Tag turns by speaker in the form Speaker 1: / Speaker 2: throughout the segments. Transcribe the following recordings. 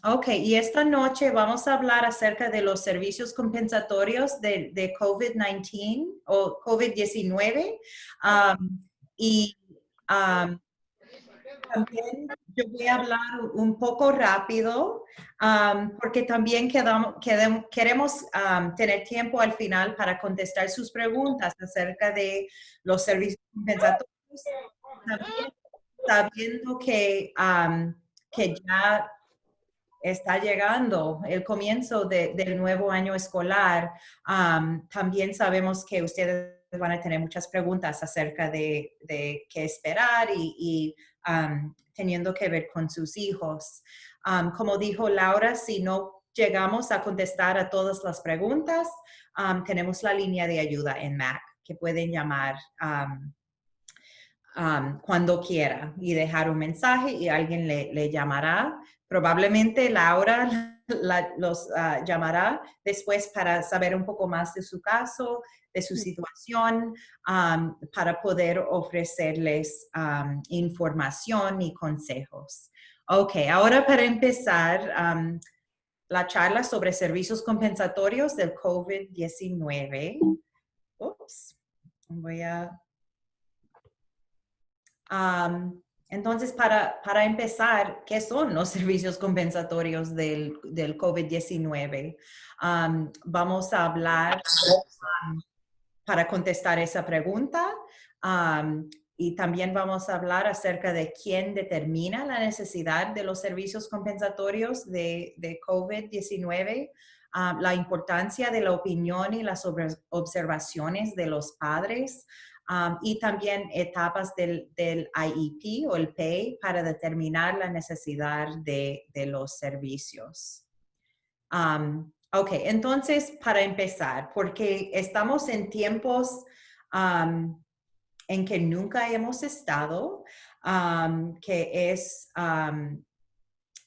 Speaker 1: Ok, y esta noche vamos a hablar acerca de los servicios compensatorios de COVID-19 o COVID-19. Y um, también yo voy a hablar un poco rápido porque también queremos tener tiempo al final para contestar sus preguntas acerca de los servicios compensatorios. También sabiendo que ya está llegando el comienzo del nuevo año escolar, también sabemos que ustedes van a tener muchas preguntas acerca de qué esperar y teniendo que ver con sus hijos. Como dijo Laura, si no llegamos a contestar a todas las preguntas, tenemos la línea de ayuda en MAC que pueden llamar cuando quiera y dejar un mensaje y alguien le llamará. Probablemente Laura los llamará después para saber un poco más de su caso, de su situación, para poder ofrecerles información y consejos. Ok, ahora para empezar la charla sobre servicios compensatorios del COVID-19. Ups, voy a... Entonces, para empezar, ¿qué son los servicios compensatorios del COVID-19? Vamos a hablar para contestar esa pregunta y también vamos a hablar acerca de quién determina la necesidad de los servicios compensatorios de COVID-19, la importancia de la opinión y las observaciones de los padres, y también etapas del IEP o el PAY para determinar la necesidad de los servicios. Ok, entonces para empezar, porque estamos en tiempos en que nunca hemos estado, que es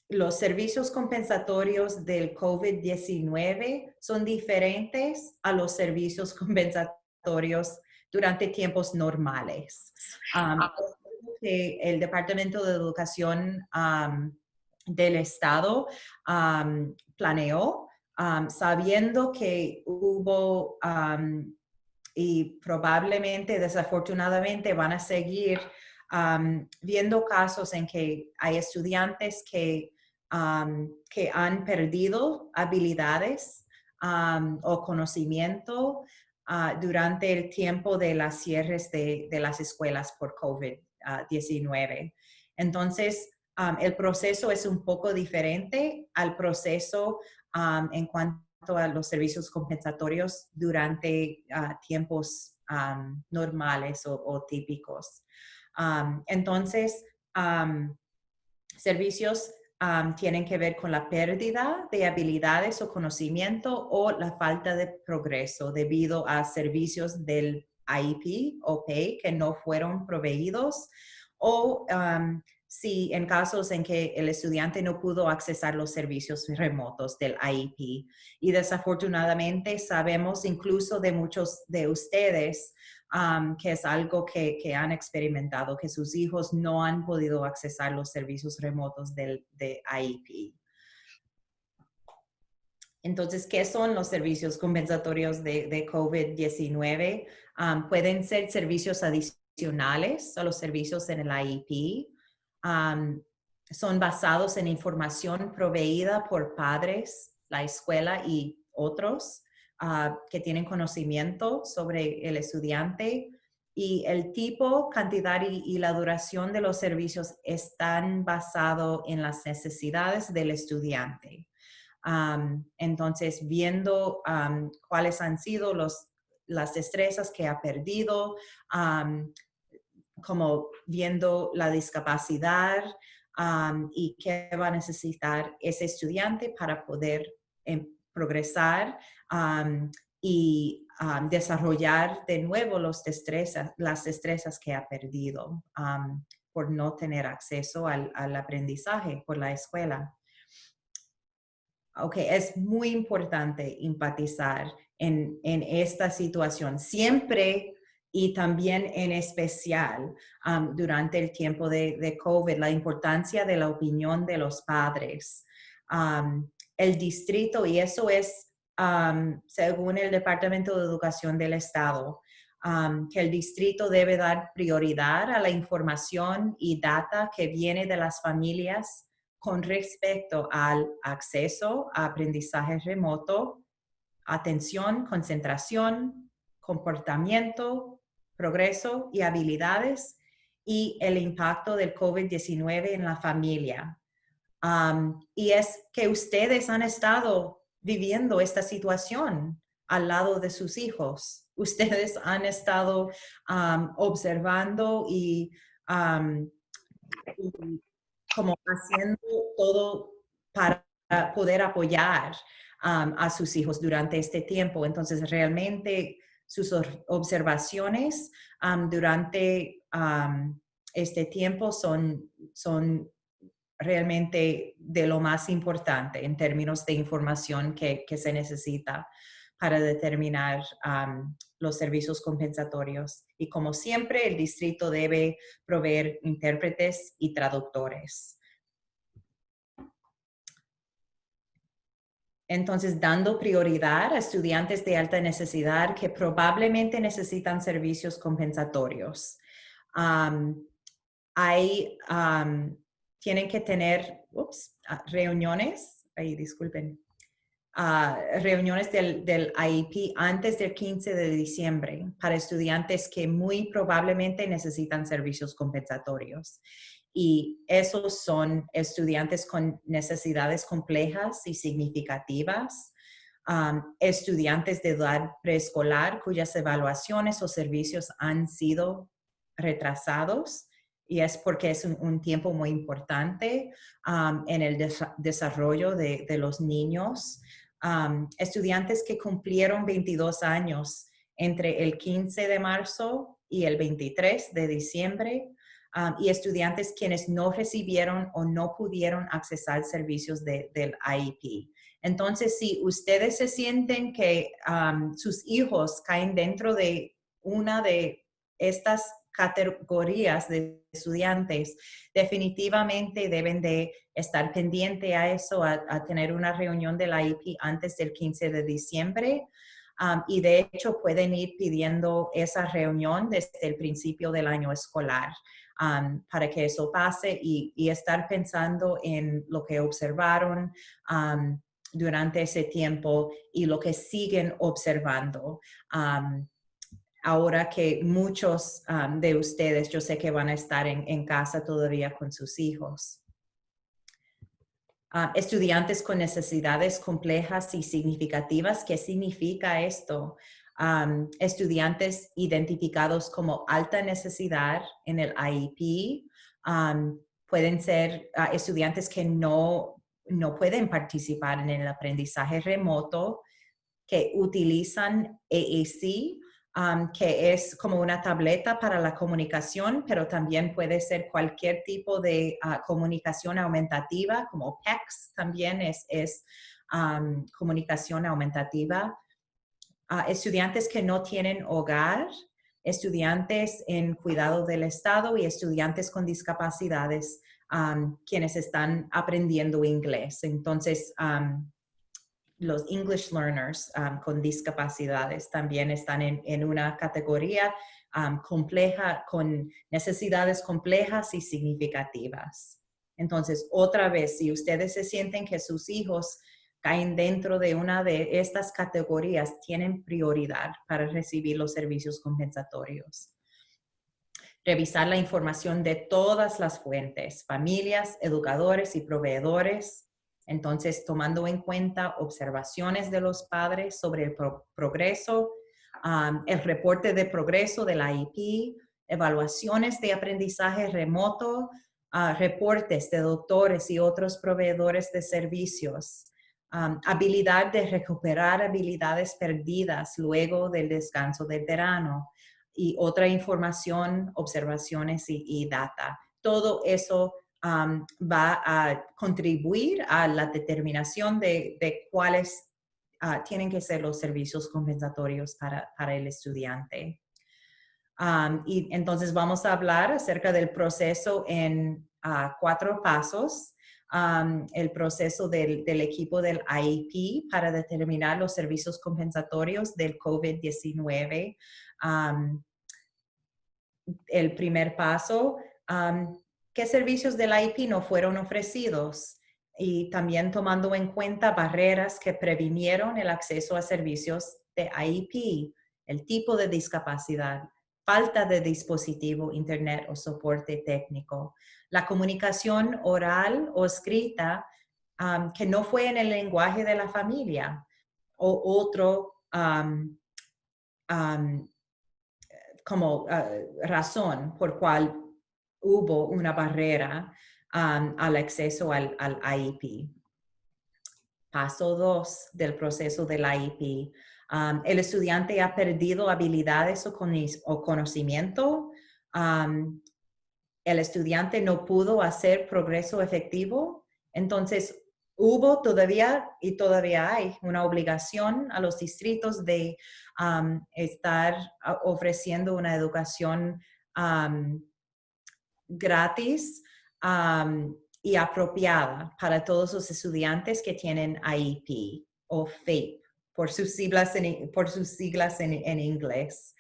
Speaker 1: los servicios compensatorios del COVID-19 son diferentes a los servicios compensatorios durante tiempos normales. Que el Departamento de Educación del Estado planeó, sabiendo que hubo y probablemente, desafortunadamente, van a seguir viendo casos en que hay estudiantes que han perdido habilidades o conocimiento durante el tiempo de las cierres de las escuelas por COVID-19. Entonces, el proceso es un poco diferente al proceso en cuanto a los servicios compensatorios durante tiempos normales o típicos. Entonces, servicios tienen que ver con la pérdida de habilidades o conocimiento o la falta de progreso debido a servicios del IEP o PAY que no fueron proveídos o si en casos en que el estudiante no pudo accesar los servicios remotos del IEP. Y desafortunadamente sabemos incluso de muchos de ustedes que es algo que han experimentado, que sus hijos no han podido accesar los servicios remotos de IEP. Entonces, ¿qué son los servicios compensatorios de COVID-19? Pueden ser servicios adicionales a los servicios en el IEP. Son basados en información proveída por padres, la escuela y otros que tienen conocimiento sobre el estudiante, y el tipo, cantidad y la duración de los servicios están basados en las necesidades del estudiante. Entonces, viendo cuáles han sido las destrezas que ha perdido, como viendo la discapacidad y qué va a necesitar ese estudiante para poder progresar y desarrollar de nuevo las destrezas que ha perdido por no tener acceso al aprendizaje por la escuela. Ok, es muy importante empatizar en esta situación. Siempre y también en especial durante el tiempo de COVID, la importancia de la opinión de los padres. El distrito, y eso es según el Departamento de Educación del Estado, que el distrito debe dar prioridad a la información y data que viene de las familias con respecto al acceso a aprendizaje remoto, atención, concentración, comportamiento, progreso y habilidades, y el impacto del COVID-19 en la familia. Y es que ustedes han estado viviendo esta situación al lado de sus hijos. Ustedes han estado observando y como haciendo todo para poder apoyar a sus hijos durante este tiempo. Entonces, realmente sus observaciones durante este tiempo son realmente de lo más importante en términos de información que se necesita para determinar los servicios compensatorios. Y como siempre, el distrito debe proveer intérpretes y traductores. Entonces, dando prioridad a estudiantes de alta necesidad que probablemente necesitan servicios compensatorios. Tienen que tener reuniones, disculpen, reuniones del IEP antes del 15 de diciembre para estudiantes que muy probablemente necesitan servicios compensatorios. Y esos son estudiantes con necesidades complejas y significativas, estudiantes de edad preescolar cuyas evaluaciones o servicios han sido retrasados, y es porque es un tiempo muy importante en el desarrollo de los niños. Estudiantes que cumplieron 22 años entre el 15 de marzo y el 23 de diciembre, y estudiantes quienes no recibieron o no pudieron accesar servicios del IEP. Entonces, si ustedes se sienten que sus hijos caen dentro de una de estas categorías de estudiantes, definitivamente deben de estar pendiente a eso, a tener una reunión del IEP antes del 15 de diciembre. Y de hecho pueden ir pidiendo esa reunión desde el principio del año escolar para que eso pase y estar pensando en lo que observaron durante ese tiempo y lo que siguen observando. Ahora que muchos de ustedes, yo sé que van a estar en casa todavía con sus hijos. Estudiantes con necesidades complejas y significativas. ¿Qué significa esto? Estudiantes identificados como alta necesidad en el IEP. Pueden ser estudiantes que no pueden participar en el aprendizaje remoto, que utilizan AAC, que es como una tableta para la comunicación, pero también puede ser cualquier tipo de comunicación aumentativa, como PECS también es comunicación aumentativa. Estudiantes que no tienen hogar, estudiantes en cuidado del Estado y estudiantes con discapacidades, quienes están aprendiendo inglés. Entonces, los English learners con discapacidades también están en una categoría compleja, con necesidades complejas y significativas. Entonces, otra vez, si ustedes se sienten que sus hijos caen dentro de una de estas categorías, tienen prioridad para recibir los servicios compensatorios. Revisar la información de todas las fuentes, familias, educadores y proveedores. Entonces, tomando en cuenta observaciones de los padres sobre el progreso, el reporte de progreso del IEP, evaluaciones de aprendizaje remoto, reportes de doctores y otros proveedores de servicios, habilidad de recuperar habilidades perdidas luego del descanso del verano, y otra información, observaciones y data. Todo eso va a contribuir a la determinación de cuáles tienen que ser los servicios compensatorios para el estudiante. Y entonces vamos a hablar acerca del proceso en 4 pasos. El proceso del equipo del IEP para determinar los servicios compensatorios del COVID-19. El primer paso, ¿qué servicios del IEP no fueron ofrecidos? Y también tomando en cuenta barreras que previnieron el acceso a servicios de IEP, el tipo de discapacidad, falta de dispositivo, internet o soporte técnico, la comunicación oral o escrita que no fue en el lenguaje de la familia o otro como razón por cual hubo una barrera al acceso al IEP. Paso 2 del proceso del IEP. El estudiante ha perdido habilidades o conocimiento. El estudiante no pudo hacer progreso efectivo. Entonces, hubo todavía y todavía hay una obligación a los distritos de estar ofreciendo una educación gratis y apropiada para todos los estudiantes que tienen IEP o FAPE, por sus siglas en inglés.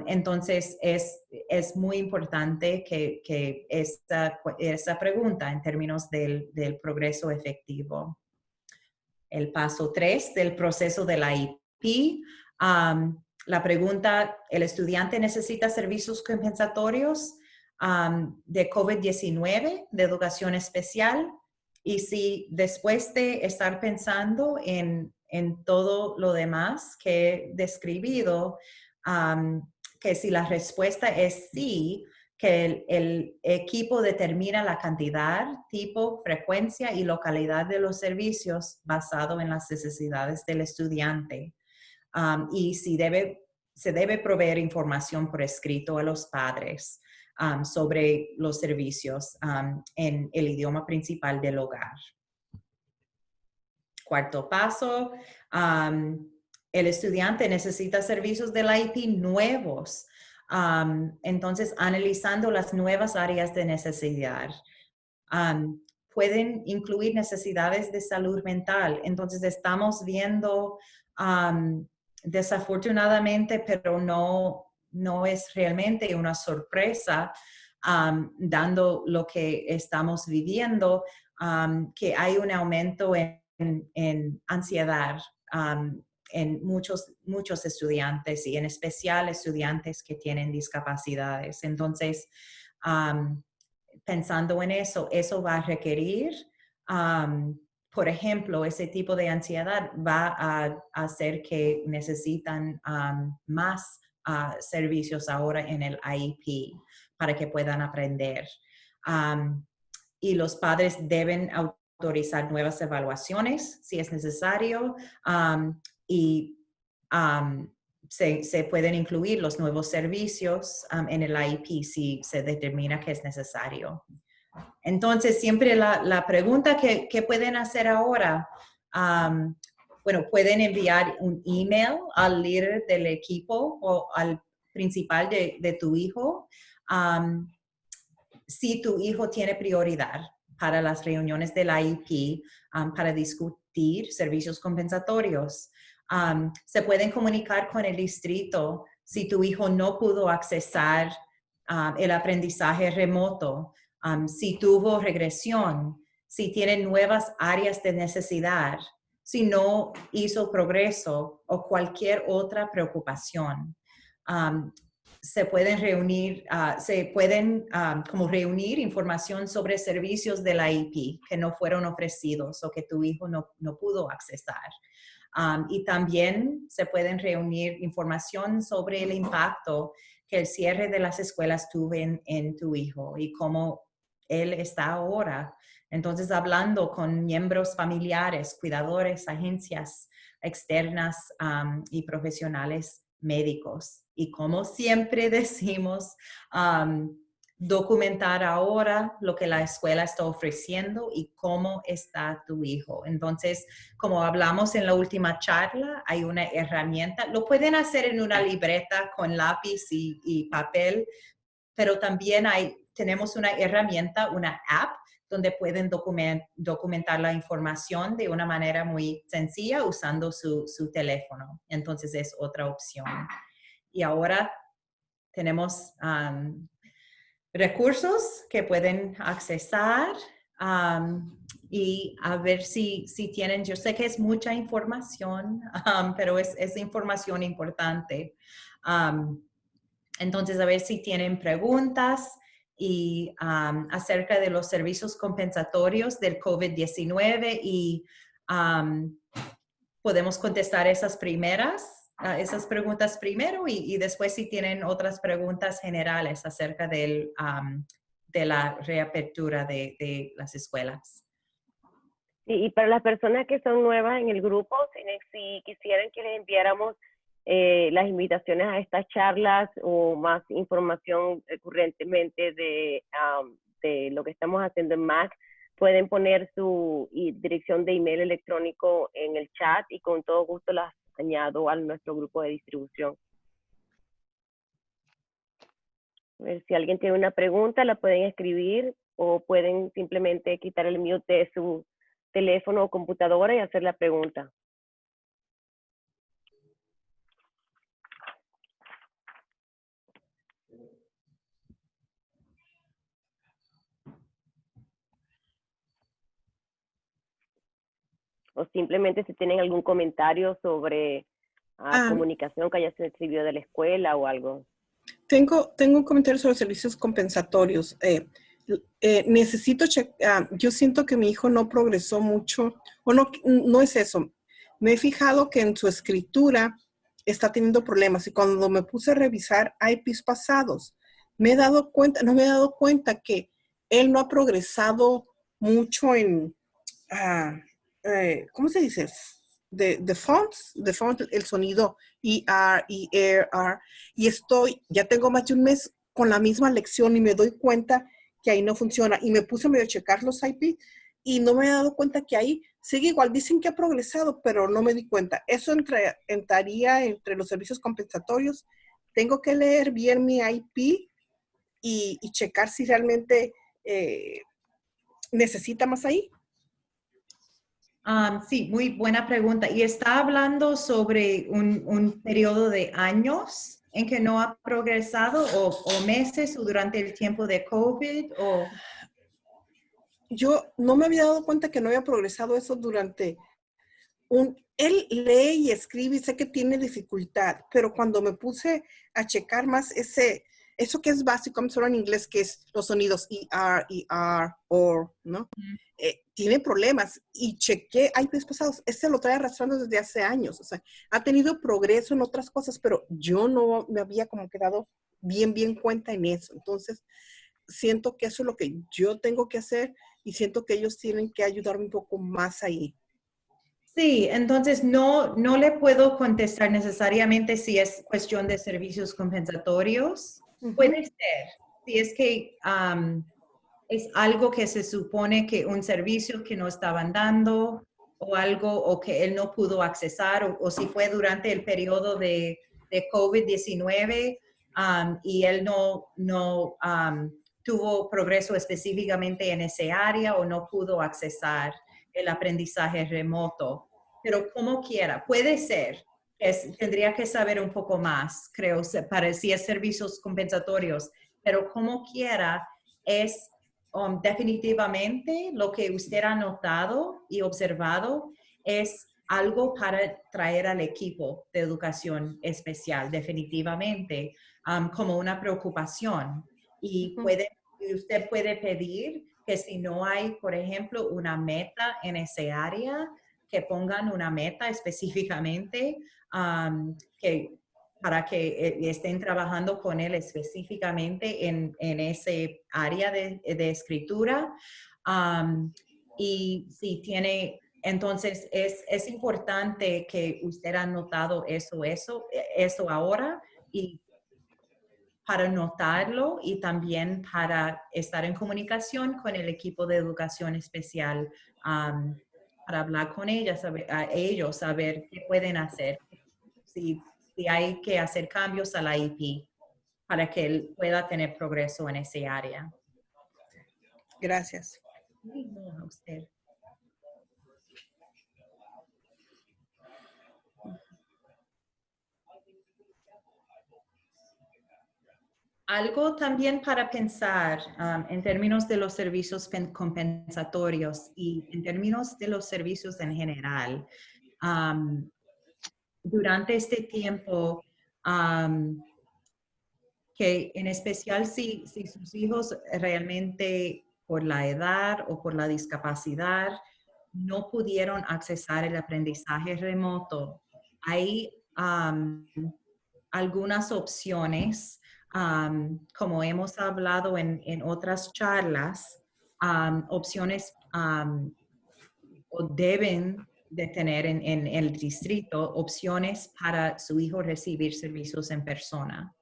Speaker 1: Entonces, es muy importante que esta pregunta en términos del progreso efectivo. El paso 3 del proceso del IEP. La pregunta, ¿el estudiante necesita servicios compensatorios de COVID-19, de educación especial? Y si después de estar pensando en todo lo demás que he describido, que si la respuesta es sí, que el equipo determina la cantidad, tipo, frecuencia y localidad de los servicios basado en las necesidades del estudiante. Y si se debe proveer información por escrito a los padres sobre los servicios en el idioma principal del hogar. Cuarto paso, el estudiante necesita servicios del IEP nuevos. Entonces, analizando las nuevas áreas de necesidad. Pueden incluir necesidades de salud mental. Entonces, estamos viendo, desafortunadamente, pero no es realmente una sorpresa, dando lo que estamos viviendo, que hay un aumento en ansiedad en muchos estudiantes y en especial estudiantes que tienen discapacidades. Entonces, pensando en eso va a requerir, por ejemplo, ese tipo de ansiedad va a hacer que necesitan más servicios ahora en el IEP para que puedan aprender. Y los padres deben autorizar nuevas evaluaciones si es necesario y se pueden incluir los nuevos servicios en el IEP si se determina que es necesario. Entonces, siempre la pregunta que pueden hacer ahora, bueno, pueden enviar un email al líder del equipo o al principal de tu hijo si tu hijo tiene prioridad para las reuniones del IEP para discutir servicios compensatorios. Se pueden comunicar con el distrito si tu hijo no pudo accesar el aprendizaje remoto, si tuvo regresión, si tiene nuevas áreas de necesidad, si no hizo progreso o cualquier otra preocupación. Se pueden reunir, como reunir información sobre servicios de la IEP que no fueron ofrecidos o que tu hijo no pudo accesar. Y también se pueden reunir información sobre el impacto que el cierre de las escuelas tuvo en tu hijo y cómo él está ahora. Entonces, hablando con miembros familiares, cuidadores, agencias externas y profesionales médicos. Y como siempre decimos, documentar ahora lo que la escuela está ofreciendo y cómo está tu hijo. Entonces, como hablamos en la última charla, hay una herramienta. Lo pueden hacer en una libreta con lápiz y papel, pero también tenemos una herramienta, una app, donde pueden documentar la información de una manera muy sencilla usando su teléfono. Entonces es otra opción. Y ahora tenemos recursos que pueden accesar y a ver si tienen, yo sé que es mucha información, pero es información importante. Entonces, a ver si tienen preguntas y acerca de los servicios compensatorios del COVID-19 y podemos contestar esas preguntas primero y después si tienen otras preguntas generales acerca de la reapertura de las escuelas.
Speaker 2: Y para las personas que son nuevas en el grupo, si quisieran que les enviáramos las invitaciones a estas charlas o más información recurrentemente de lo que estamos haciendo en MAC, pueden poner su dirección de email electrónico en el chat y con todo gusto las añado a nuestro grupo de distribución. A ver, si alguien tiene una pregunta, la pueden escribir o pueden simplemente quitar el mute de su teléfono o computadora y hacer la pregunta. O simplemente si tienen algún comentario sobre comunicación que haya recibido de la escuela o algo.
Speaker 3: Tengo un comentario sobre servicios compensatorios. Necesito checar, yo siento que mi hijo no progresó mucho, o no es eso. Me he fijado que en su escritura está teniendo problemas y cuando me puse a revisar IPs pasados, no me he dado cuenta que él no ha progresado mucho en, ¿cómo se dice? De fonts, el sonido ER, ER, y ya tengo más de un mes con la misma lección y me doy cuenta que ahí no funciona. Y me puse medio a checar los IP y no me he dado cuenta que ahí sigue igual. Dicen que ha progresado, pero no me di cuenta. Eso entraría entre los servicios compensatorios. Tengo que leer bien mi IP y checar si realmente necesita más ahí.
Speaker 1: Sí, muy buena pregunta. ¿Y está hablando sobre un periodo de años en que no ha progresado o meses o durante el tiempo de COVID?
Speaker 3: Yo no me había dado cuenta que no había progresado eso durante él lee y escribe y sé que tiene dificultad, pero cuando me puse a checar más eso que es básico, solo en inglés, que es los sonidos ER, ER, OR, ¿no? Tiene problemas y chequé IPs pasados. Lo trae arrastrando desde hace años. O sea, ha tenido progreso en otras cosas, pero yo no me había como quedado bien cuenta en eso. Entonces, siento que eso es lo que yo tengo que hacer y siento que ellos tienen que ayudarme un poco más ahí.
Speaker 1: Sí, entonces no le puedo contestar necesariamente si es cuestión de servicios compensatorios. Puede ser, si es que es algo que se supone que un servicio que no estaban dando o algo o que él no pudo accesar o si fue durante el periodo de COVID-19 y él no tuvo progreso específicamente en ese área o no pudo accesar el aprendizaje remoto. Pero como quiera, puede ser. Tendría que saber un poco más, creo, para si es servicios compensatorios, pero como quiera es definitivamente lo que usted ha notado y observado es algo para traer al equipo de educación especial, definitivamente, como una preocupación. Y usted puede pedir que si no hay, por ejemplo, una meta en ese área, que pongan una meta específicamente para que estén trabajando con él específicamente en ese área de escritura. Y si tiene, entonces es importante que usted ha notado eso ahora y para notarlo y también para estar en comunicación con el equipo de educación especial, para hablar con ellas, a ellos, saber qué pueden hacer, si hay que hacer cambios a la IP para que él pueda tener progreso en ese área.
Speaker 3: Gracias.
Speaker 1: Sí, no, a usted. Algo también para pensar en términos de los servicios compensatorios y en términos de los servicios en general. Durante este tiempo, que en especial si sus hijos realmente por la edad o por la discapacidad no pudieron accesar el aprendizaje remoto, hay algunas opciones, como hemos hablado en otras charlas, opciones o deben de tener en el distrito opciones para su hijo recibir servicios en persona.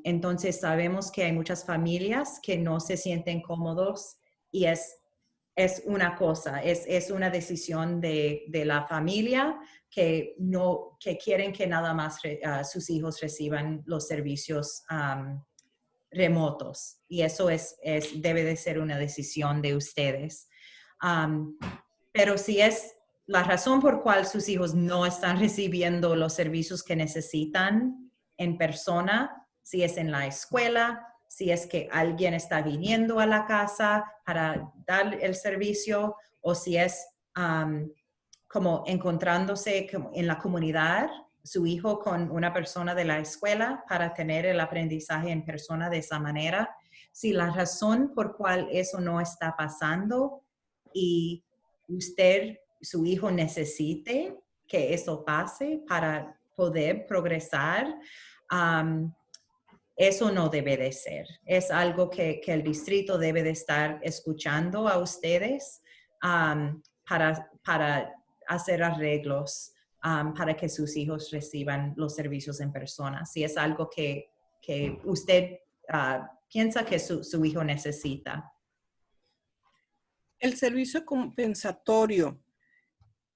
Speaker 1: Entonces sabemos que hay muchas familias que no se sienten cómodos y es una cosa, es una decisión de la familia que quieren que nada más sus hijos reciban los servicios remotos, y eso debe de ser una decisión de ustedes. Pero si es la razón por cual sus hijos no están recibiendo los servicios que necesitan en persona, si es en la escuela, si es que alguien está viniendo a la casa para dar el servicio, o si es como encontrándose en la comunidad, su hijo con una persona de la escuela para tener el aprendizaje en persona de esa manera. Si la razón por cual eso no está pasando y su hijo necesite que eso pase para poder progresar, eso no debe de ser. Es algo que el distrito debe de estar escuchando a ustedes para hacer arreglos para que sus hijos reciban los servicios en persona. Si es algo que usted piensa que su hijo necesita.
Speaker 3: El servicio compensatorio,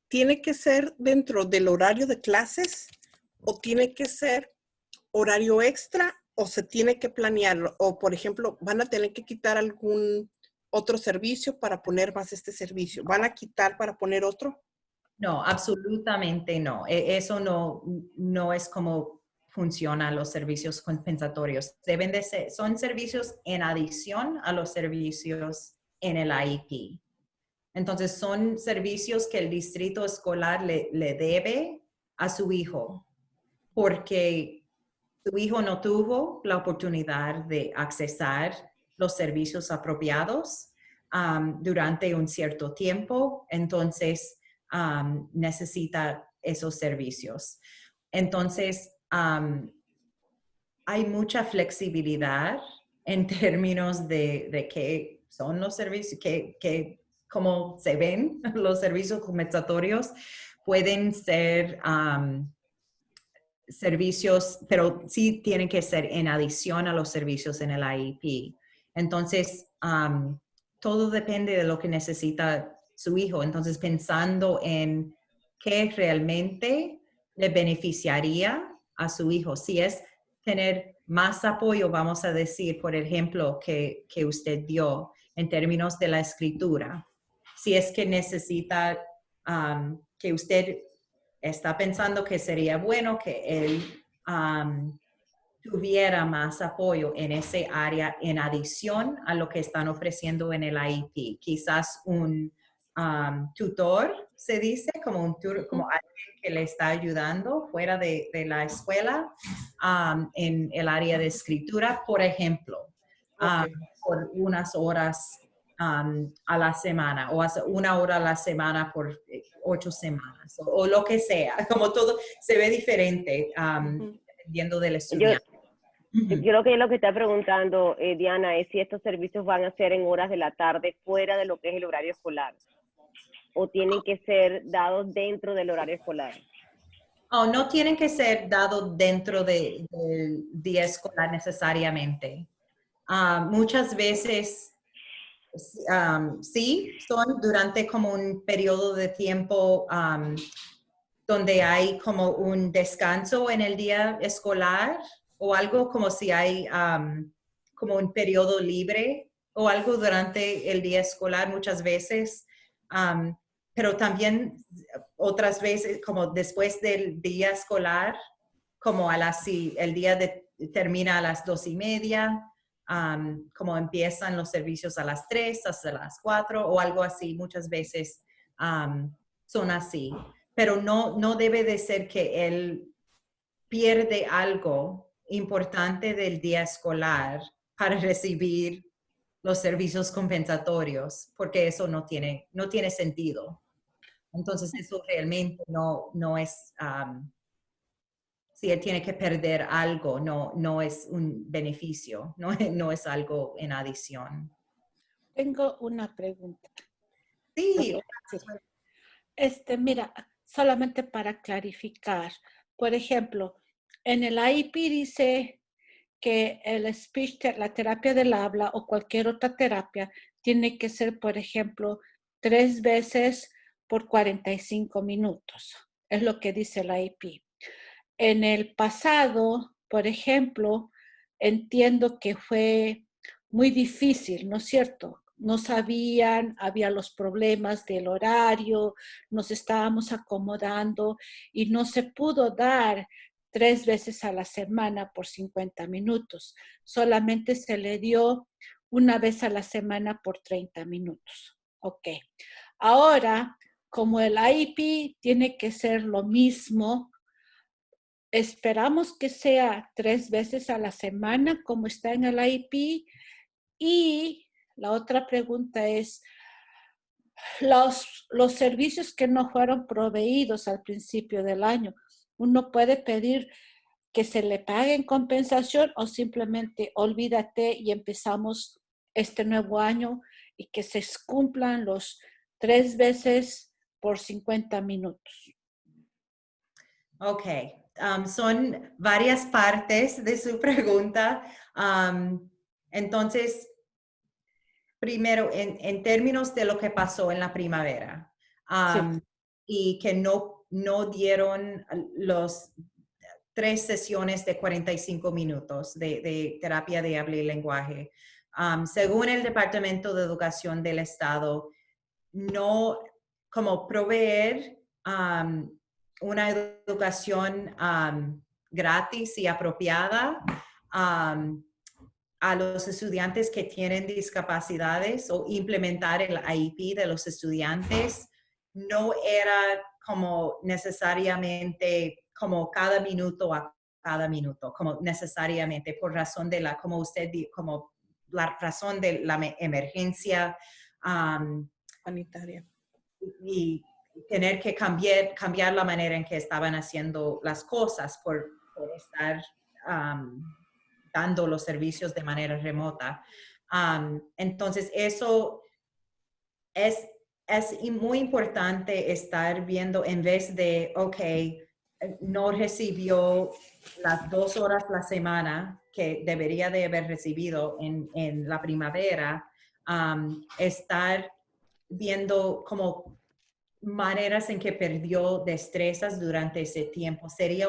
Speaker 3: ¿tiene que ser dentro del horario de clases o tiene que ser horario extra o se tiene que planear? O, por ejemplo, ¿van a tener que quitar algún otro servicio para poner más este servicio? ¿Van a quitar para poner otro?
Speaker 1: No, absolutamente no. Eso no es como funcionan los servicios compensatorios. Deben de ser, son servicios en adición a los servicios en el IEP. Entonces, son servicios que el distrito escolar le debe a su hijo, porque su hijo no tuvo la oportunidad de accesar los servicios apropiados durante un cierto tiempo. Entonces, necesita esos servicios. Entonces, hay mucha flexibilidad en términos de qué son los servicios, cómo se ven los servicios compensatorios. Pueden ser servicios, pero sí tienen que ser en adición a los servicios en el IEP. Entonces, todo depende de lo que necesita su hijo. Entonces, pensando en qué realmente le beneficiaría a su hijo. Si es tener más apoyo, vamos a decir, por ejemplo, que usted dio en términos de la escritura. Si es que necesita que usted está pensando que sería bueno que él tuviera más apoyo en ese área en adición a lo que están ofreciendo en el IEP. Quizás un tutor, se dice, como alguien que le está ayudando fuera de la escuela en el área de escritura, por ejemplo, por unas horas a la semana, o hace 1 hora a la semana por 8 semanas, o lo que sea. Como todo se ve diferente dependiendo del estudiante.
Speaker 2: Yo creo que lo que está preguntando Diana es si estos servicios van a ser en horas de la tarde fuera de lo que es el horario escolar o tienen que ser dados dentro del horario escolar.
Speaker 1: Oh, no tienen que ser dados dentro del día escolar necesariamente. Muchas veces sí, son durante como un periodo de tiempo donde hay como un descanso en el día escolar o algo como si hay como un periodo libre o algo durante el día escolar muchas veces. Pero también otras veces como después del día escolar, como si el día termina a las 2:30, como empiezan los servicios a las 3 hasta las 4 o algo así, muchas veces son así. Pero no debe de ser que él pierde algo importante del día escolar para recibir los servicios compensatorios, porque eso no tiene sentido. Entonces, eso realmente no es, si él tiene que perder algo, no es un beneficio, no es algo en adición.
Speaker 4: Tengo una pregunta.
Speaker 1: Sí,
Speaker 4: Mira, solamente para clarificar, por ejemplo, en el IEP dice que el speech, la terapia del habla o cualquier otra terapia tiene que ser, por ejemplo, 3 veces por 45 minutos. Es lo que dice el IEP. En el pasado, por ejemplo, entiendo que fue muy difícil, ¿no es cierto? No sabían, había los problemas del horario, nos estábamos acomodando y no se pudo dar 3 veces a la semana por 50 minutos. Solamente se le dio una vez a la semana por 30 minutos. Ok. Ahora, como el IEP tiene que ser lo mismo, esperamos que sea 3 veces a la semana como está en el IEP. Y la otra pregunta es, los servicios que no fueron proveídos al principio del año, ¿uno puede pedir que se le pague en compensación o simplemente olvídate y empezamos este nuevo año y que se cumplan los 3 veces por 50 minutos?
Speaker 1: Ok, son varias partes de su pregunta. Entonces, primero, en términos de lo que pasó en la primavera,
Speaker 4: Sí.
Speaker 1: y que no dieron los 3 sesiones de 45 minutos de terapia de habla y lenguaje. Según el Departamento de Educación del Estado, no como proveer una educación gratis y apropiada a los estudiantes que tienen discapacidades o implementar el IEP de los estudiantes no era como necesariamente como cada minuto a cada minuto, como necesariamente por razón de como usted dijo, como la razón de la emergencia
Speaker 3: Sanitaria.
Speaker 1: y tener que cambiar la manera en que estaban haciendo las cosas por estar dando los servicios de manera remota. Entonces, eso es muy importante estar viendo en vez de, ok, no recibió las 2 horas la semana que debería de haber recibido en la primavera, estar viendo como maneras en que perdió destrezas durante ese tiempo. Sería,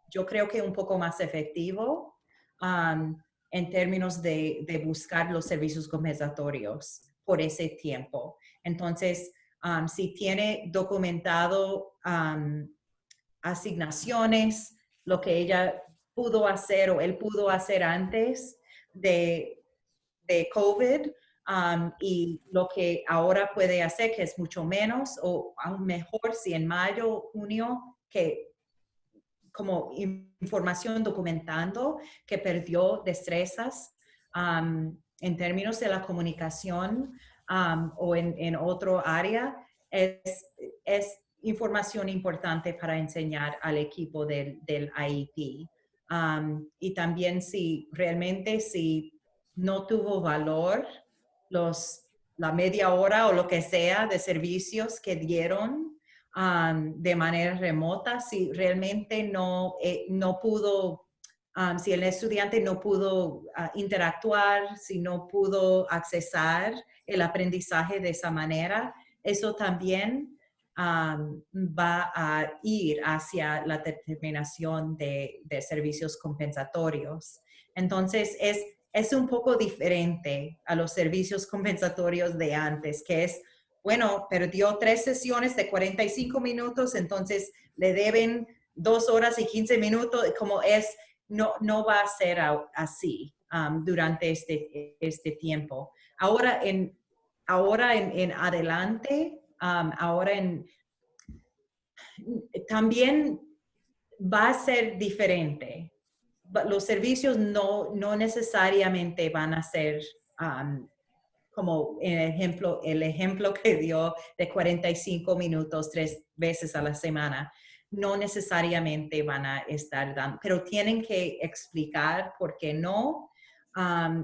Speaker 1: yo creo que un poco más efectivo en términos de buscar los servicios compensatorios por ese tiempo. Entonces, si tiene documentado asignaciones, lo que ella pudo hacer o él pudo hacer antes de COVID, y lo que ahora puede hacer, que es mucho menos o aún mejor si en mayo, junio, que como información documentando que perdió destrezas en términos de la comunicación o en otro área, es información importante para enseñar al equipo del IEP. Y también si realmente no tuvo valor la media hora o lo que sea de servicios que dieron, de manera remota si realmente no pudo, si el estudiante no pudo interactuar, si no pudo accesar el aprendizaje de esa manera. Eso también va a ir hacia la determinación de servicios compensatorios. Entonces, es un poco diferente a los servicios compensatorios de antes, que es, bueno, perdió 3 sesiones de 45 minutos, entonces le deben 2 horas y 15 minutos, como es, no va a ser así durante este tiempo. Ahora en adelante, también va a ser diferente. Los servicios no necesariamente van a ser como el ejemplo que dio de 45 minutos 3 veces a la semana. No necesariamente van a estar dando, pero tienen que explicar por qué no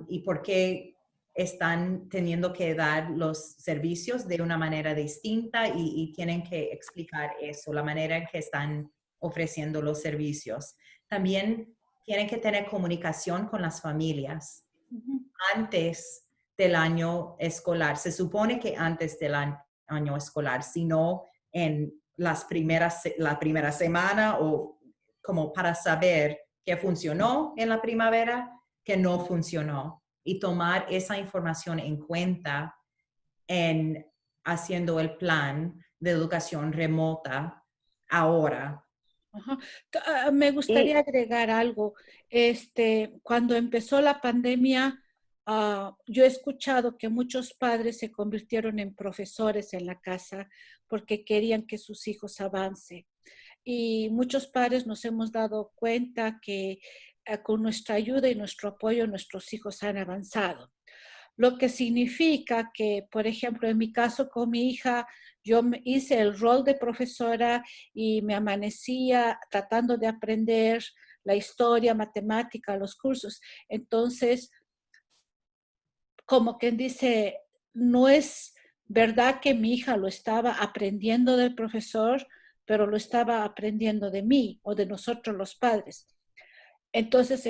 Speaker 1: y por qué están teniendo que dar los servicios de una manera distinta y tienen que explicar eso, la manera en que están ofreciendo los servicios. También tienen que tener comunicación con las familias antes del año escolar. Se supone que antes del año escolar, sino en la primera semana o como para saber qué funcionó en la primavera, qué no funcionó y tomar esa información en cuenta en haciendo el plan de educación remota ahora.
Speaker 4: Ajá. Me gustaría agregar algo. Cuando empezó la pandemia, yo he escuchado que muchos padres se convirtieron en profesores en la casa porque querían que sus hijos avancen. Y muchos padres nos hemos dado cuenta que con nuestra ayuda y nuestro apoyo, nuestros hijos han avanzado. Lo que significa que, por ejemplo, en mi caso con mi hija, yo hice el rol de profesora y me amanecía tratando de aprender la historia, matemática, los cursos. Entonces, como quien dice, no es verdad que mi hija lo estaba aprendiendo del profesor, pero lo estaba aprendiendo de mí o de nosotros los padres. Entonces,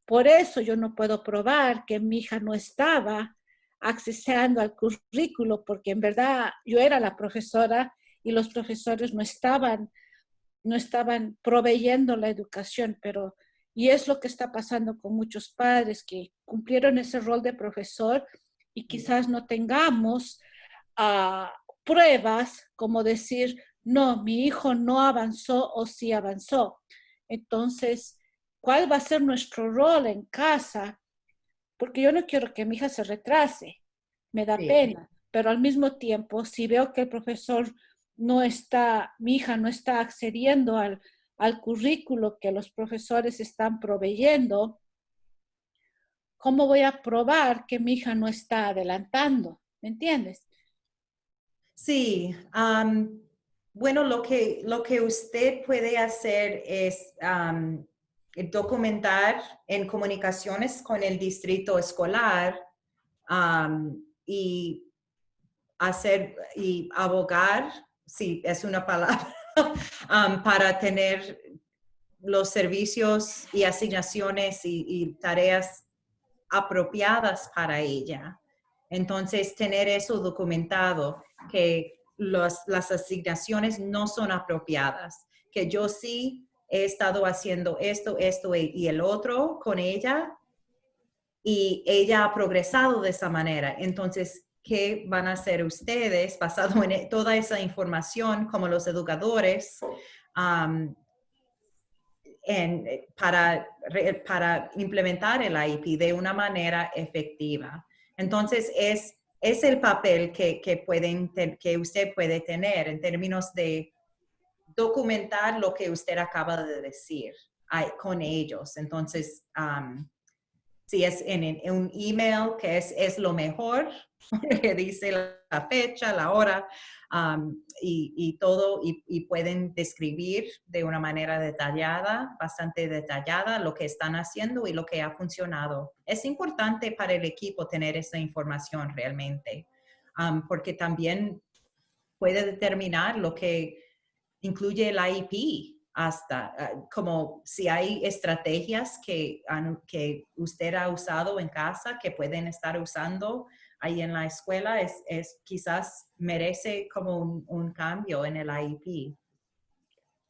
Speaker 4: por eso yo no puedo probar que mi hija no estaba accesando al currículo, porque en verdad yo era la profesora y los profesores no estaban proveyendo la educación, y es lo que está pasando con muchos padres que cumplieron ese rol de profesor y quizás no tengamos pruebas como decir, no, mi hijo no avanzó o sí avanzó. Entonces, ¿cuál va a ser nuestro rol en casa? Porque yo no quiero que mi hija se retrase, me da pena, pero al mismo tiempo, si veo que el profesor mi hija no está accediendo al currículo que los profesores están proveyendo, ¿cómo voy a probar que mi hija no está adelantando? ¿Me entiendes?
Speaker 1: Sí, bueno, lo que usted puede hacer es documentar en comunicaciones con el distrito escolar y abogar, si es una palabra, para tener los servicios y asignaciones y tareas apropiadas para ella. Entonces, tener eso documentado, que las asignaciones no son apropiadas, que yo sí he estado haciendo esto y el otro con ella y ella ha progresado de esa manera. Entonces, ¿qué van a hacer ustedes basado en toda esa información como los educadores para implementar el IEP de una manera efectiva? Entonces, es el papel que usted puede tener en términos de documentar lo que usted acaba de decir con ellos. Entonces, si es en un email, que es lo mejor, que dice la fecha, la hora y todo, y pueden describir de una manera detallada, bastante detallada, lo que están haciendo y lo que ha funcionado. Es importante para el equipo tener esa información realmente, porque también puede determinar lo que incluye el IEP, hasta como si hay estrategias que usted ha usado en casa que pueden estar usando ahí en la escuela, quizás merece como un cambio en el IEP.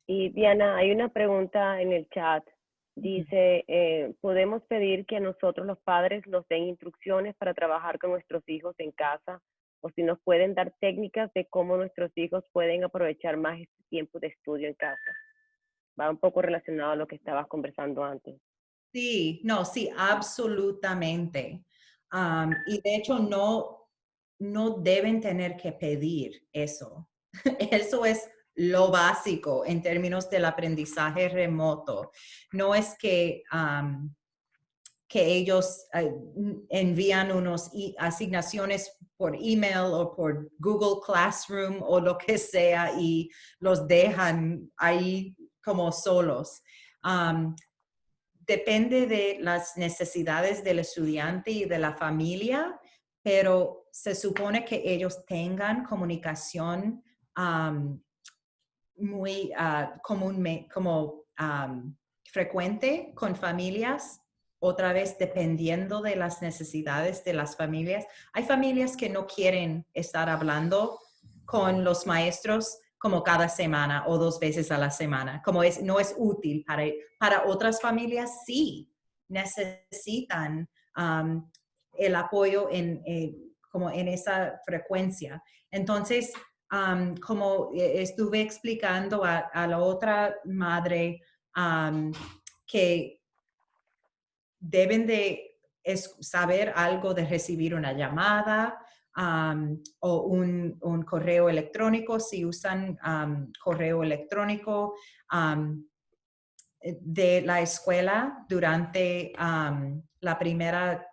Speaker 2: Y Diana, hay una pregunta en el chat. Dice, ¿podemos pedir que a nosotros los padres nos den instrucciones para trabajar con nuestros hijos en casa? O si nos pueden dar técnicas de cómo nuestros hijos pueden aprovechar más este tiempo de estudio en casa. Va un poco relacionado a lo que estabas conversando antes.
Speaker 1: Sí, no, sí, absolutamente. Y de hecho no deben tener que pedir eso. Eso es lo básico en términos del aprendizaje remoto. No es que ellos envían unas asignaciones por email o por Google Classroom o lo que sea y los dejan ahí como solos. Depende de las necesidades del estudiante y de la familia, pero se supone que ellos tengan comunicación muy frecuente con familias, otra vez dependiendo de las necesidades de las familias. Hay familias que no quieren estar hablando con los maestros como cada semana o 2 veces a la semana, como no es útil para otras familias, sí necesitan el apoyo como en esa frecuencia. Entonces, como estuve explicando a la otra madre, que deben de saber algo de recibir una llamada o un correo electrónico, si usan correo electrónico de la escuela durante la primera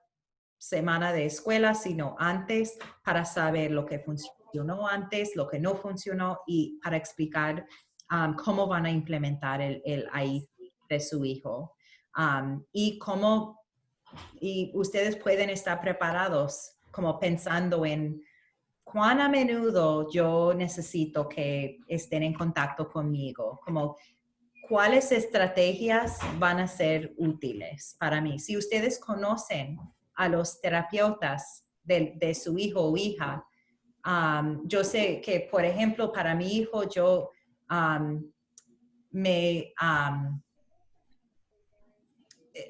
Speaker 1: semana de escuela, sino antes, para saber lo que funcionó antes, lo que no funcionó y para explicar cómo van a implementar el IEP de su hijo. Y ustedes pueden estar preparados como pensando en cuán a menudo yo necesito que estén en contacto conmigo, como cuáles estrategias van a ser útiles para mí. Si ustedes conocen a los terapeutas de su hijo o hija, yo sé que, por ejemplo, para mi hijo, yo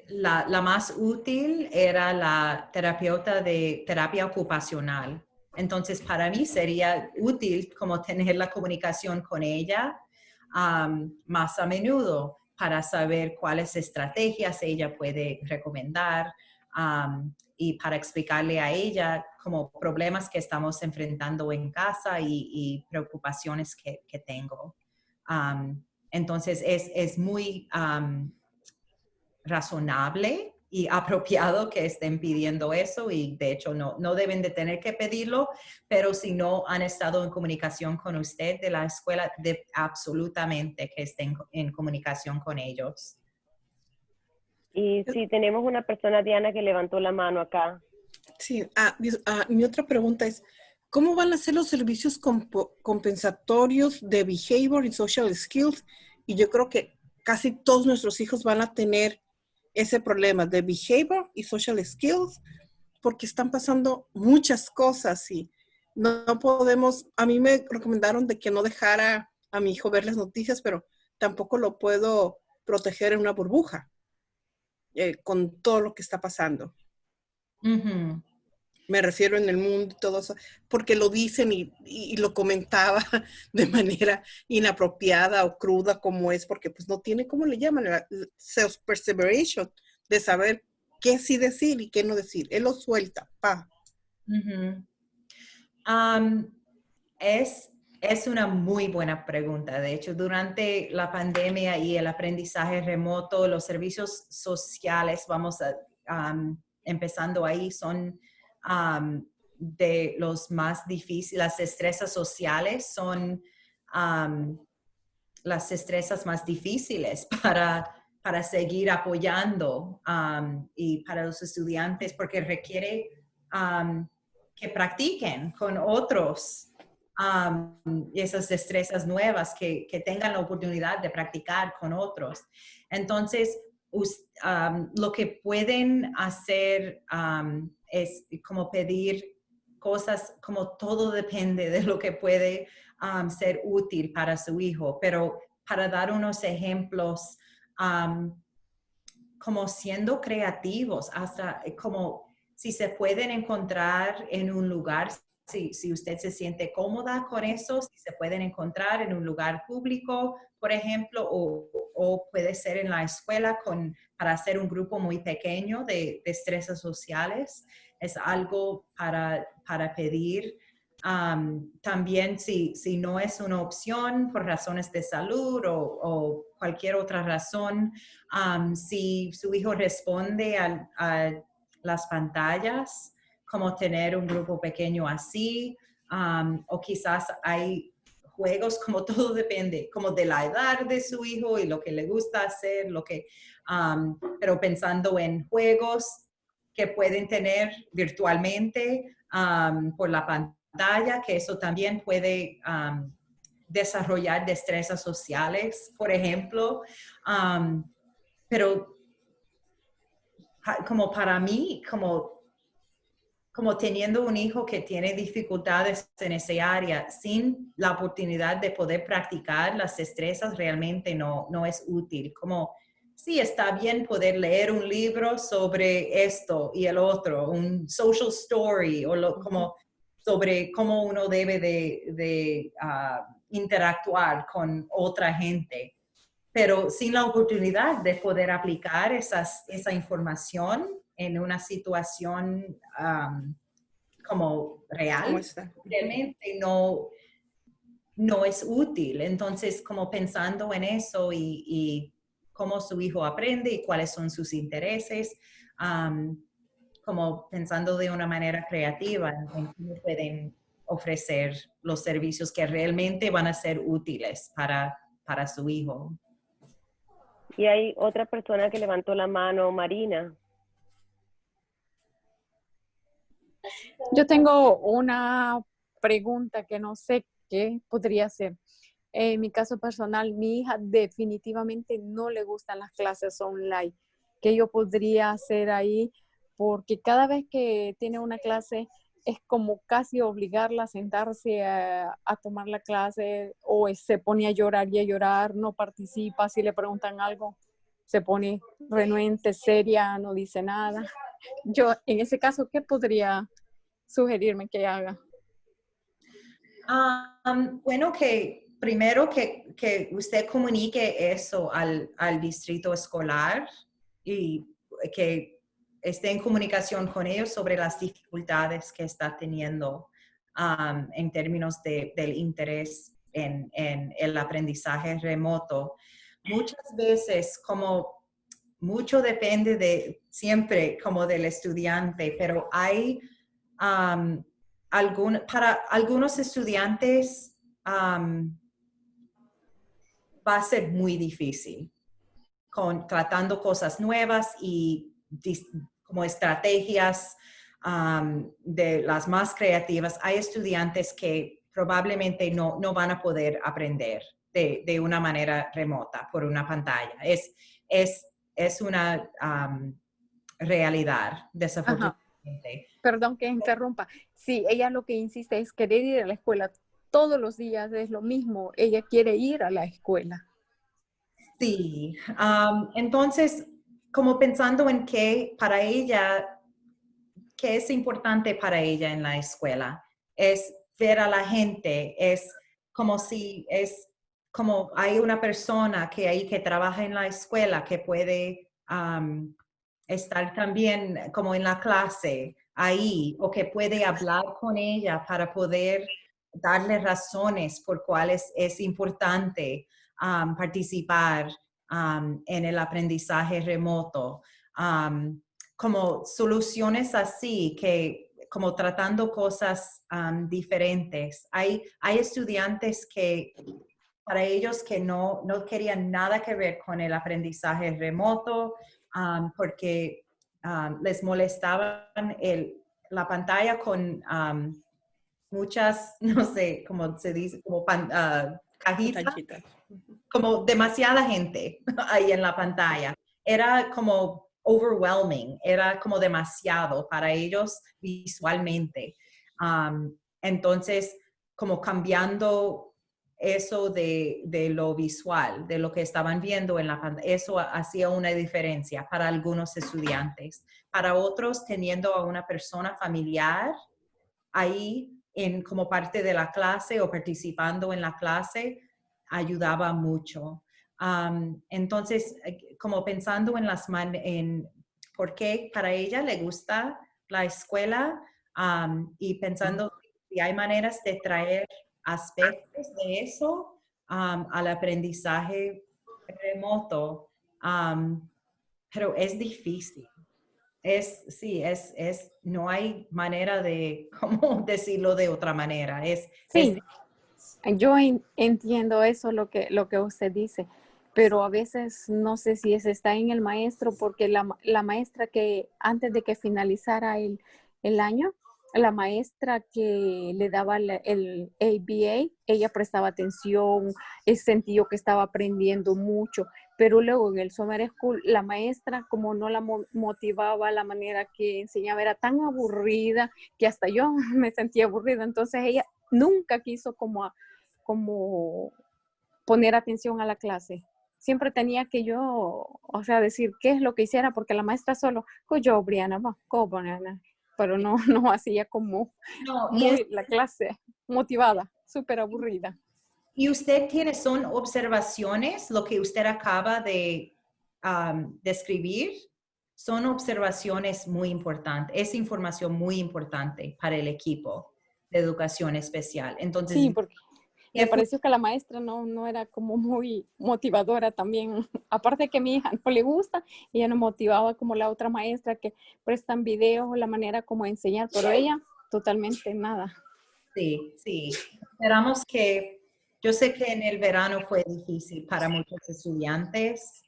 Speaker 1: la más útil era la terapeuta de terapia ocupacional. Entonces, para mí sería útil como tener la comunicación con ella más a menudo para saber cuáles estrategias ella puede recomendar y para explicarle a ella como problemas que estamos enfrentando en casa y preocupaciones que tengo. Entonces, es muy razonable y apropiado que estén pidiendo eso y de hecho no deben de tener que pedirlo, pero si no han estado en comunicación con usted de la escuela, absolutamente que estén en comunicación con ellos.
Speaker 2: Y sí, tenemos una persona, Diana, que levantó la mano acá.
Speaker 3: Sí, mi otra pregunta es, ¿cómo van a ser los servicios compensatorios de Behavior y Social Skills? Y yo creo que casi todos nuestros hijos van a tener ese problema de Behavior y Social Skills, porque están pasando muchas cosas y no podemos, a mí me recomendaron de que no dejara a mi hijo ver las noticias, pero tampoco lo puedo proteger en una burbuja con todo lo que está pasando.
Speaker 1: Uh-huh.
Speaker 3: Me refiero en el mundo y todo eso, porque lo dicen y lo comentaba de manera inapropiada o cruda como es, porque pues no tiene, ¿cómo le llaman? La self-perseveration, de saber qué sí decir y qué no decir. Él lo suelta, pa.
Speaker 1: Uh-huh. Es una muy buena pregunta. De hecho, durante la pandemia y el aprendizaje remoto, los servicios sociales, vamos empezando ahí, son de los más difíciles. Las destrezas sociales son las destrezas más difíciles para seguir apoyando y para los estudiantes, porque requiere que practiquen con otros esas destrezas nuevas, que tengan la oportunidad de practicar con otros. Entonces, lo que pueden hacer es como pedir cosas, como todo depende de lo que puede ser útil para su hijo, pero para dar unos ejemplos, como siendo creativos, hasta como si se pueden encontrar en un lugar, si usted se siente cómoda con eso, si se pueden encontrar en un lugar público, por ejemplo, o puede ser en la escuela para hacer un grupo muy pequeño de destrezas sociales. Es algo para pedir. También si no es una opción por razones de salud o cualquier otra razón, si su hijo responde a las pantallas, como tener un grupo pequeño así, o quizás hay juegos, como todo depende, como de la edad de su hijo y lo que le gusta hacer, pero pensando en juegos que pueden tener virtualmente por la pantalla, que eso también puede desarrollar destrezas sociales, por ejemplo. Pero como para mí, como teniendo un hijo que tiene dificultades en esa área, sin la oportunidad de poder practicar las destrezas, realmente no es útil. Como, sí, está bien poder leer un libro sobre esto y el otro, un social story, o como sobre cómo uno debe de interactuar con otra gente, pero sin la oportunidad de poder aplicar esa información en una situación como real,
Speaker 3: ¿Cómo está?
Speaker 1: realmente no es útil. Entonces, como pensando en eso y cómo su hijo aprende y cuáles son sus intereses, como pensando de una manera creativa en cómo pueden ofrecer los servicios que realmente van a ser útiles para su hijo.
Speaker 2: Y hay otra persona que levantó la mano, Marina.
Speaker 5: Yo tengo una pregunta que no sé qué podría ser. En mi caso personal, mi hija definitivamente no le gustan las clases online. ¿Qué yo podría hacer ahí? Porque cada vez que tiene una clase es como casi obligarla a sentarse a tomar la clase, o se pone a llorar, no participa. Si le preguntan algo, se pone renuente, seria, no dice nada. Yo, en ese caso, ¿qué podría sugerirme que haga?
Speaker 1: Bueno, que primero que usted comunique eso al distrito escolar y que esté en comunicación con ellos sobre las dificultades que está teniendo en términos del interés en el aprendizaje remoto. Muchas veces, como mucho depende siempre como del estudiante, pero hay para algunos estudiantes va a ser muy difícil tratando cosas nuevas y como estrategias de las más creativas. Hay estudiantes que probablemente no van a poder aprender de una manera remota por una pantalla. Es una realidad, desafortunadamente.
Speaker 5: Perdón que interrumpa. Sí, ella lo que insiste es querer ir a la escuela. Todos los días es lo mismo. Ella quiere ir a la escuela.
Speaker 1: Sí, entonces, como pensando en qué para ella, qué es importante para ella en la escuela, es ver a la gente, es como hay una persona que trabaja en la escuela que puede estar también como en la clase ahí, o que puede hablar con ella para poder darle razones por cuáles es importante participar en el aprendizaje remoto. Como soluciones así, como tratando cosas diferentes. Hay estudiantes que para ellos que no querían nada que ver con el aprendizaje remoto porque les molestaban la pantalla con muchas, no sé, cómo se dice, como cajitas,
Speaker 3: Pantallitas.
Speaker 1: como demasiada gente ahí en la pantalla. Era como overwhelming, era como demasiado para ellos visualmente. Entonces, como cambiando eso de lo visual, de lo que estaban viendo en la pantalla, eso hacía una diferencia para algunos estudiantes. Para otros, teniendo a una persona familiar ahí como parte de la clase o participando en la clase, ayudaba mucho. Entonces, como pensando en por qué para ella le gusta la escuela, y pensando si hay maneras de traer aspectos de eso al aprendizaje remoto, pero es difícil. Sí, no hay manera de, ¿cómo decirlo de otra manera?
Speaker 5: Sí, yo entiendo eso, lo que usted dice, pero a veces no sé si está en el maestro, porque la maestra que antes de que finalizara el año, la maestra que le daba el ABA, ella prestaba atención, sentí que estaba aprendiendo mucho, pero luego en el Summer School, la maestra como no la motivaba, la manera que enseñaba era tan aburrida que hasta yo me sentía aburrida, entonces ella nunca quiso como poner atención a la clase. Siempre tenía que yo, o sea, decir qué es lo que hiciera, porque la maestra solo, yo, Briana, va, Briana, pero no, no hacía como
Speaker 1: no,
Speaker 5: muy la clase motivada, súper aburrida.
Speaker 1: y usted son observaciones, lo que usted acaba de describir, son observaciones muy importantes, es información muy importante para el equipo de educación especial. Entonces,
Speaker 5: Sí, porque me pareció que la maestra no era como muy motivadora también. Aparte que a mi hija no le gusta, ella no motivaba como la otra maestra que prestan videos, la manera como enseñar, pero ella totalmente nada.
Speaker 1: Sí, sí. Esperamos yo sé que en el verano fue difícil para muchos estudiantes.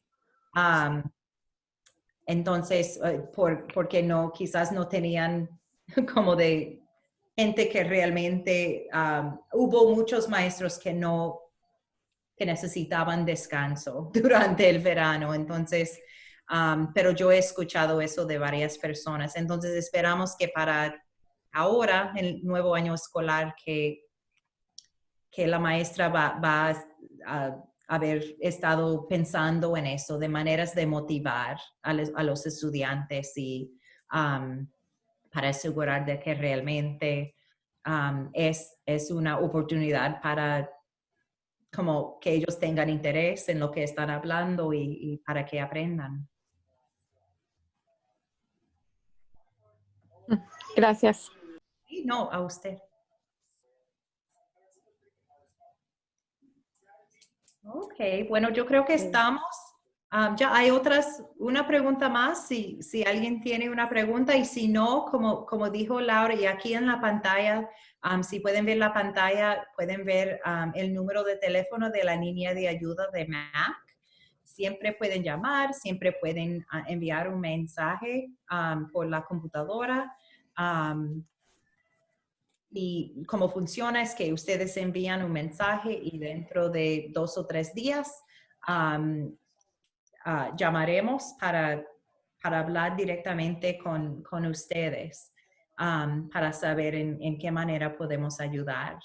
Speaker 1: Entonces, porque quizás no tenían como de gente que realmente, hubo muchos maestros que necesitaban descanso durante el verano. Entonces, pero yo he escuchado eso de varias personas. Entonces, esperamos que para ahora, el nuevo año escolar, que la maestra va a haber estado pensando en eso, de maneras de motivar a los estudiantes y para asegurar de que realmente es una oportunidad para como que ellos tengan interés en lo que están hablando y para que aprendan.
Speaker 5: Gracias.
Speaker 1: Y no, a usted. Ok, bueno, yo creo que estamos. Ya hay una pregunta más, si alguien tiene una pregunta, y si no, como dijo Laura, y aquí en la pantalla, si pueden ver la pantalla, pueden ver el número de teléfono de la línea de ayuda de MAC. Siempre pueden llamar, siempre pueden enviar un mensaje por la computadora. Y cómo funciona es que ustedes envían un mensaje y dentro de 2 o 3 días llamaremos para hablar directamente con ustedes, para saber en qué manera podemos ayudar.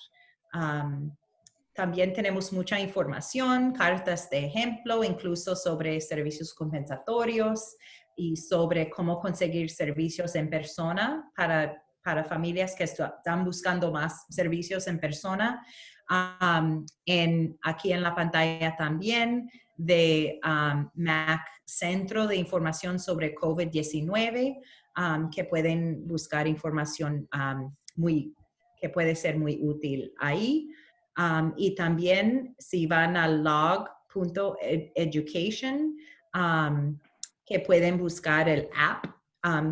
Speaker 1: También tenemos mucha información, cartas de ejemplo, incluso sobre servicios compensatorios y sobre cómo conseguir servicios en persona para familias que están buscando más servicios en persona. Aquí en la pantalla también de MAC Centro de Información sobre COVID-19, que pueden buscar información que puede ser muy útil ahí. Y también si van a log.education, que pueden buscar el app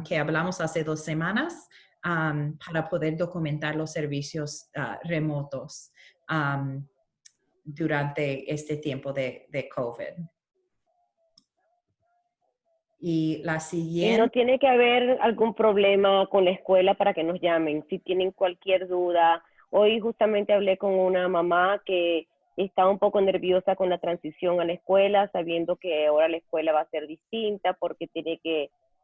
Speaker 1: que hablamos hace 2 semanas para poder documentar los servicios remotos durante este tiempo de COVID. Y la
Speaker 2: Y no
Speaker 1: siguiente...
Speaker 2: tiene que haber algún problema con la escuela para que nos llamen. Si tienen cualquier duda Hoy justamente hablé con una mamá que está un poco nerviosa con la transición a la escuela, sabiendo que ahora la escuela va a ser distinta porque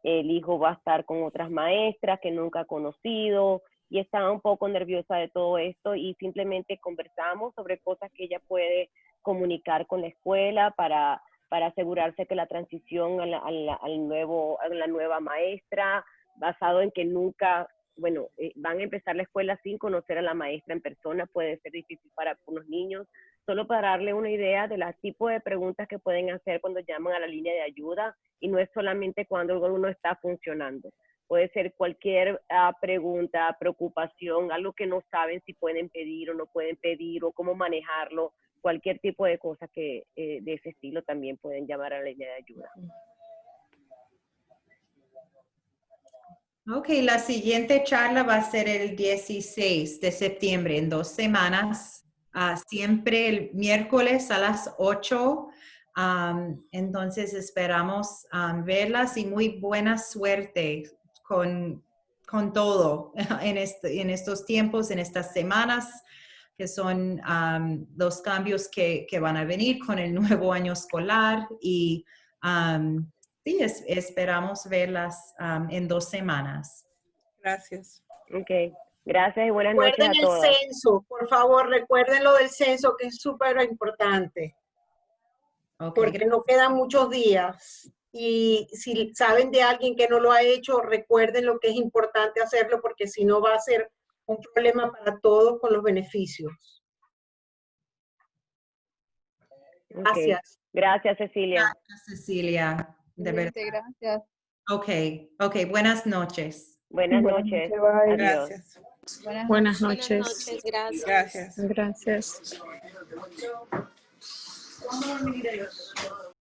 Speaker 2: el hijo va a estar con otras maestras que nunca ha conocido, y está un poco nerviosa de todo esto, y simplemente conversamos sobre cosas que ella puede comunicar con la escuela para asegurarse que la transición a la nueva maestra, basado en que nunca, van a empezar la escuela sin conocer a la maestra en persona, puede ser difícil para algunos niños. Solo para darle una idea de los tipos de preguntas que pueden hacer cuando llaman a la línea de ayuda, y no es solamente cuando uno está funcionando. Puede ser cualquier pregunta, preocupación, algo que no saben si pueden pedir o no pueden pedir, o cómo manejarlo. Cualquier tipo de cosas de ese estilo también pueden llamar a la línea de ayuda.
Speaker 1: Ok, la siguiente charla va a ser el 16 de septiembre, en 2 semanas. Siempre el miércoles a las 8. Entonces esperamos verlas, y muy buena suerte con todo en estos tiempos, en estas semanas, que son los cambios que van a venir con el nuevo año escolar. Y sí, esperamos verlas en 2 semanas.
Speaker 3: Gracias.
Speaker 2: Ok, gracias y buenas noches
Speaker 6: Recuerden
Speaker 2: a
Speaker 6: el
Speaker 2: todos.
Speaker 6: censo, por favor, recuerden lo del censo, que es súper importante,
Speaker 1: Okay,
Speaker 6: porque no quedan muchos días. Y si saben de alguien que no lo ha hecho, recuerden lo que es importante hacerlo, porque si no va a ser un problema para todos con los beneficios.
Speaker 2: Okay.
Speaker 6: Gracias.
Speaker 2: Gracias, Cecilia.
Speaker 1: gracias, Cecilia. De verdad.
Speaker 5: Gracias.
Speaker 1: Ok, buenas noches.
Speaker 2: Buenas noches.
Speaker 5: Bye.
Speaker 2: Adiós.
Speaker 3: Gracias.
Speaker 5: Buenas
Speaker 7: Buenas
Speaker 5: noches.
Speaker 7: noches, gracias.
Speaker 3: Gracias.
Speaker 5: Gracias.